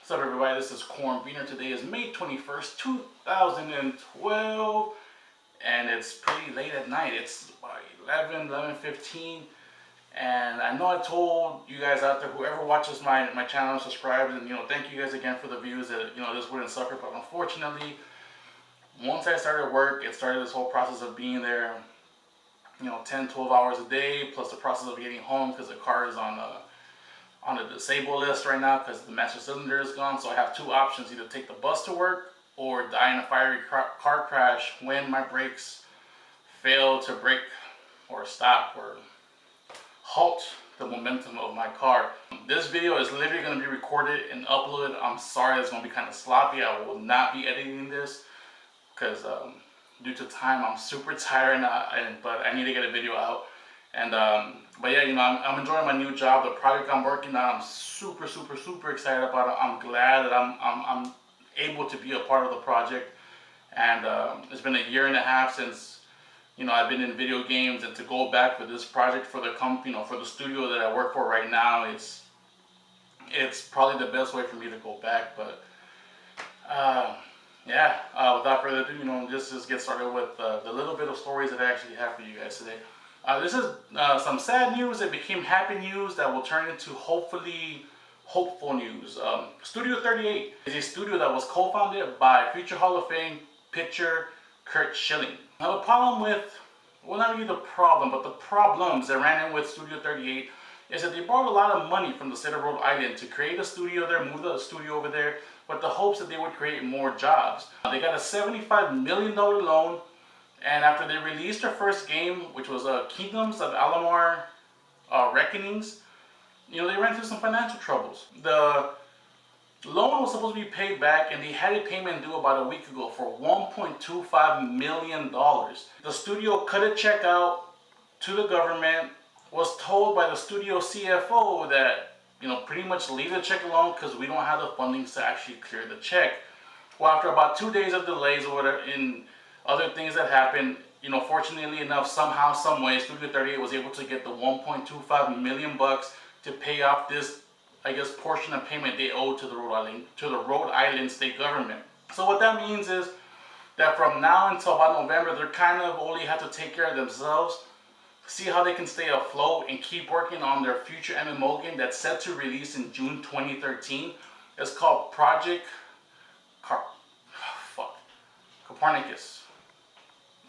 What's up, everybody? This is Corn Beaner. Today is May 21st, 2012, and it's pretty late at night. It's about 11:15, and I know I told you guys out there, whoever watches my channel and subscribes, and thank you guys again for the views, that this wouldn't suffer. But unfortunately, once I started work, it started this whole process of being there, 10-12 hours a day, plus the process of getting home because the car is on a disabled list right now because the master cylinder is gone. So I have two options: either take the bus to work or die in a fiery car crash when my brakes fail to brake or stop or halt the momentum of my car. This video is literally going to be recorded and uploaded. I'm sorry, it's going to be kind of sloppy. I will not be editing this because due to time, I'm super tired, but I need to get a video out. And but yeah, I'm enjoying my new job. The project I'm working on, I'm super excited about it. I'm glad that I'm able to be a part of the project. And it's been 1.5 years since I've been in video games, and to go back with this project for the company, for the studio that I work for right now, it's probably the best way for me to go back. But yeah, without further ado, just get started with the little bit of stories that I actually have for you guys today. This is some sad news that became happy news that will turn into hopefully hopeful news. Studio 38 is a studio that was co-founded by future Hall of Fame pitcher Curt Schilling. Now the problem with, well, not really the problem, but the problems that ran in with Studio 38 is that they borrowed a lot of money from the state of Rhode Island to create a studio there, move the studio over there, with the hopes that they would create more jobs. They got a $75 million loan. And after they released their first game, which was Kingdoms of Amalur Reckonings, they ran into some financial troubles. The loan was supposed to be paid back, and they had a payment due about a week ago for $1.25 million. The studio cut a check out to the government, was told by the studio CFO that, pretty much leave the check alone because we don't have the funding to actually clear the check. Well, after about 2 days of delays or whatever, in other things that happened, fortunately enough, somehow, some way, Studio 38 was able to get the $1.25 million to pay off this, I guess, portion of payment they owed to the Rhode Island state government. So what that means is that from now until about November, they're kind of only have to take care of themselves, see how they can stay afloat, and keep working on their future MMO game that's set to release in June 2013. It's called Copernicus.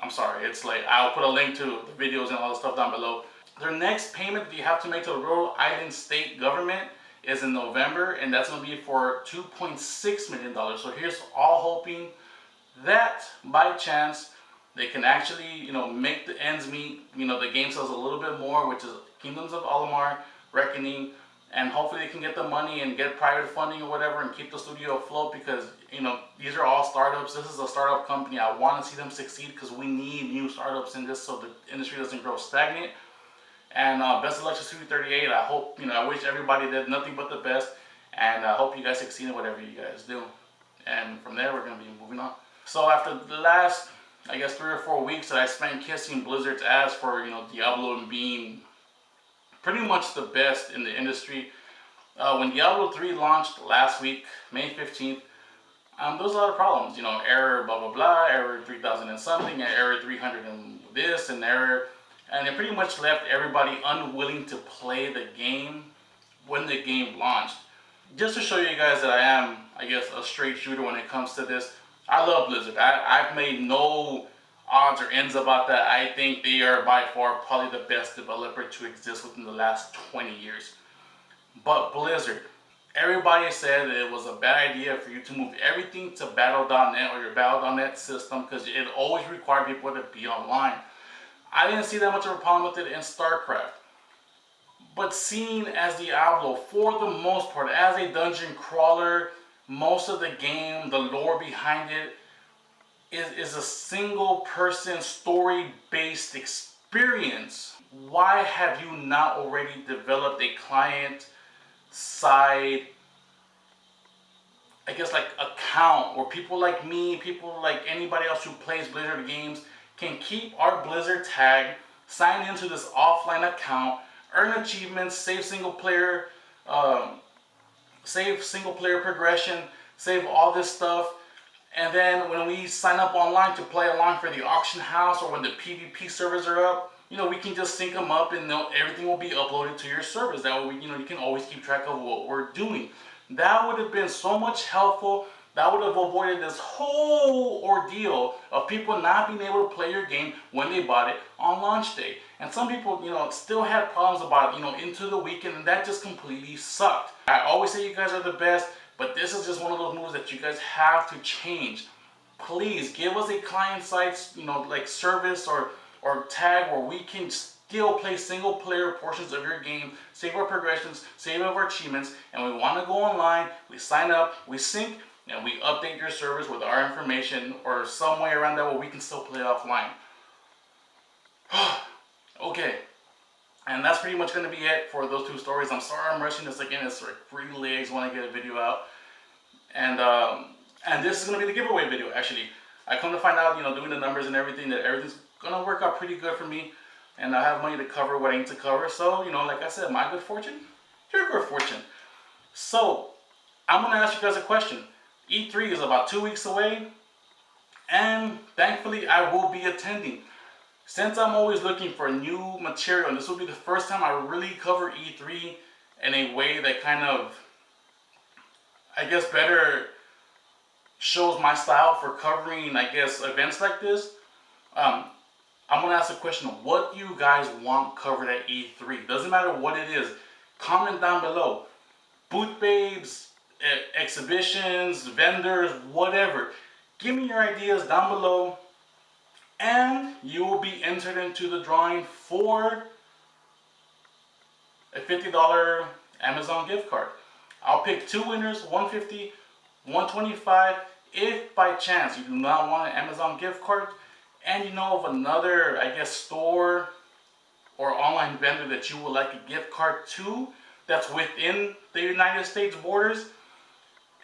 I'm sorry, it's like, I'll put a link to the videos and all the stuff down below. Their next payment that you have to make to the Rhode Island state government is in November, and that's going to be for $2.6 million. So here's all hoping that by chance they can actually, make the ends meet. The game sells a little bit more, which is Kingdoms of Amalur Reckoning, and hopefully they can get the money and get private funding or whatever and keep the studio afloat, because these are all startups. This is a startup company. I want to see them succeed because we need new startups in this so the industry doesn't grow stagnant. And best of luck to Studio 38. I hope, I wish everybody did nothing but the best, and I hope you guys succeed in whatever you guys do. And from there, we're going to be moving on. So after the last, I guess, 3 or 4 weeks that I spent kissing Blizzard's ass for, Diablo and being pretty much the best in the industry, when Diablo 3 launched last week, May 15th, there was a lot of problems. Error blah blah blah, error 3000 and something, and error 300 and this, and error, and it pretty much left everybody unwilling to play the game when the game launched. Just to show you guys that I am, I guess, a straight shooter when it comes to this, I love Blizzard. I've made no odds or ends about that. I think they are by far probably the best developer to exist within the last 20 years. But Blizzard, everybody said that it was a bad idea for you to move everything to Battle.net or your Battle.net system because it always required people to be online. I didn't see that much of a problem with it in StarCraft. But seeing as Diablo, for the most part, as a dungeon crawler, most of the game, the lore behind it, is a single person story based experience. Why have you not already developed a client side, I guess, like account where people like me, people like anybody else who plays Blizzard games can keep our Blizzard tag, sign into this offline account, earn achievements, save single player save single player progression, save all this stuff. And then when we sign up online to play along for the auction house or when the PvP servers are up, we can just sync them up and everything will be uploaded to your servers. That way, you can always keep track of what we're doing. That would have been so much helpful. That would have avoided this whole ordeal of people not being able to play your game when they bought it on launch day. And some people, still had problems about it, into the weekend, and that just completely sucked. I always say you guys are the best, but this is just one of those moves that you guys have to change. Please give us a client-side, like service or tag where we can still play single player portions of your game, save our progressions, save our achievements, and we want to go online, we sign up, we sync, and we update your servers with our information or some way around that where we can still play offline. Okay, and that's pretty much going to be it for those 2 stories. I'm sorry I'm rushing this again. It's like 3 legs when I get a video out. And this is going to be the giveaway video, actually. I come to find out, doing the numbers and everything, that everything's going to work out pretty good for me. And I have money to cover what I need to cover. So, like I said, my good fortune, your good fortune. So, I'm going to ask you guys a question. E3 is about 2 weeks away. And thankfully, I will be attending. Since I'm always looking for new material, and this will be the first time I really cover E3 in a way that kind of, I guess, better shows my style for covering, I guess, events like this. I'm going to ask the question, what do you guys want covered at E3? Doesn't matter what it is. Comment down below. Booth babes, exhibitions, vendors, whatever. Give me your ideas down below. And you will be entered into the drawing for a $50 Amazon gift card. I'll pick 2 winners, $150, $125. If by chance you do not want an Amazon gift card and you know of another, I guess, store or online vendor that you would like a gift card to that's within the United States borders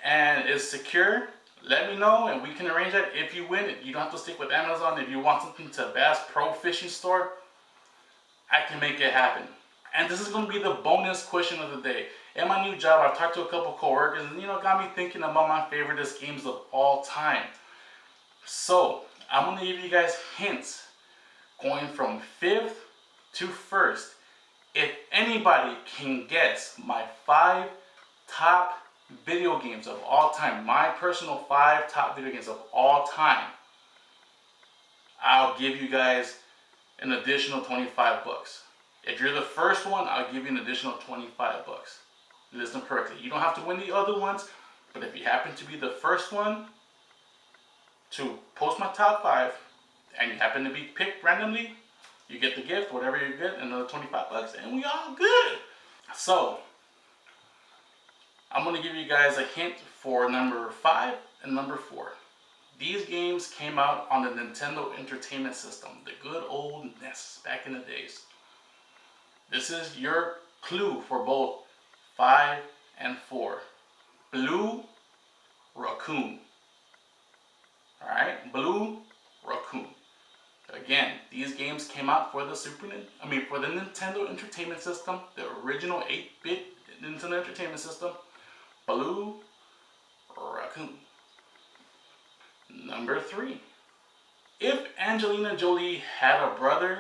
and is secure, let me know and we can arrange that. If you win it, you don't have to stick with Amazon. If you want something to Bass Pro Fishing Store, I can make it happen. And this is going to be the bonus question of the day. In my new job, I've talked to a couple coworkers and got me thinking about my favoriteest games of all time. So I'm going to give you guys hints going from 5th to 1st. If anybody can guess my 5 top video games of all time, my personal 5 top video games of all time, I'll give you guys an additional 25 bucks. If you're the first one, I'll give you an additional 25 bucks. Listen correctly. You don't have to win the other ones, but if you happen to be the first one to post my top 5 and you happen to be picked randomly, you get the gift, whatever you get, another 25 bucks, and we all good. So I'm going to give you guys a hint for number 5 and number 4. These games came out on the Nintendo Entertainment System, the good old NES back in the days. This is your clue for both 5 and 4. Blue Raccoon. Alright, Blue Raccoon. Again, these games came out for the for the Nintendo Entertainment System, the original 8-bit Nintendo Entertainment System. Blue Raccoon. Number 3. If Angelina Jolie had a brother,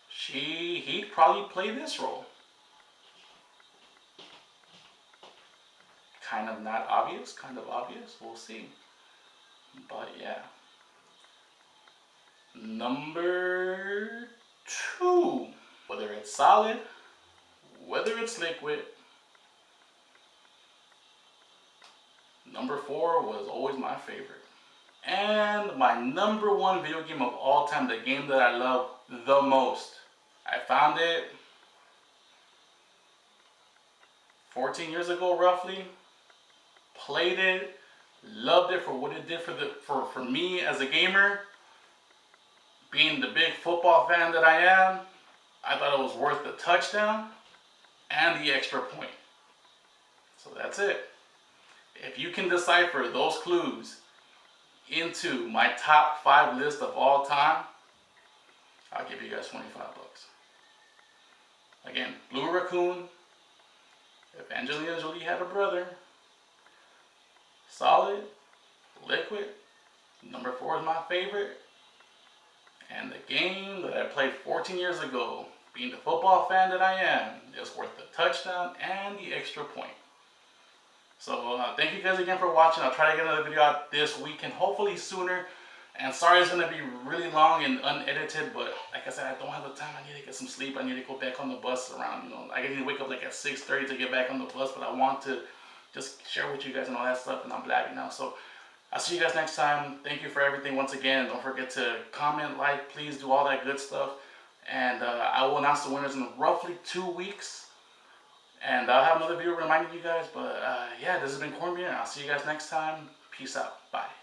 he'd probably play this role. Kind of not obvious, kind of obvious, we'll see. But yeah. Number 2. Whether it's solid, whether it's liquid, number 4 was always my favorite. And my number 1 video game of all time, the game that I love the most. I found it 14 years ago roughly. Played it, loved it for what it did for me as a gamer. Being the big football fan that I am, I thought it was worth the touchdown and the extra point. So that's it. If you can decipher those clues into my top 5 list of all time, I'll give you guys 25 bucks. Again, Blue Raccoon, If Angelina Jolie had a brother, solid, liquid, number 4 is my favorite. And the game that I played 14 years ago, being the football fan that I am, is worth the touchdown and the extra point. So thank you guys again for watching. I'll try to get another video out this weekend, hopefully sooner. And sorry it's going to be really long and unedited, but like I said, I don't have the time. I need to get some sleep. I need to go back on the bus around, I need to wake up like at 6:30 to get back on the bus, but I want to just share with you guys and all that stuff, and I'm blabbing now. So I'll see you guys next time. Thank you for everything once again. Don't forget to comment, like, please do all that good stuff. And I will announce the winners in roughly 2 weeks. And I'll have another video reminding you guys. But yeah, this has been Cornbeer, and I'll see you guys next time. Peace out. Bye.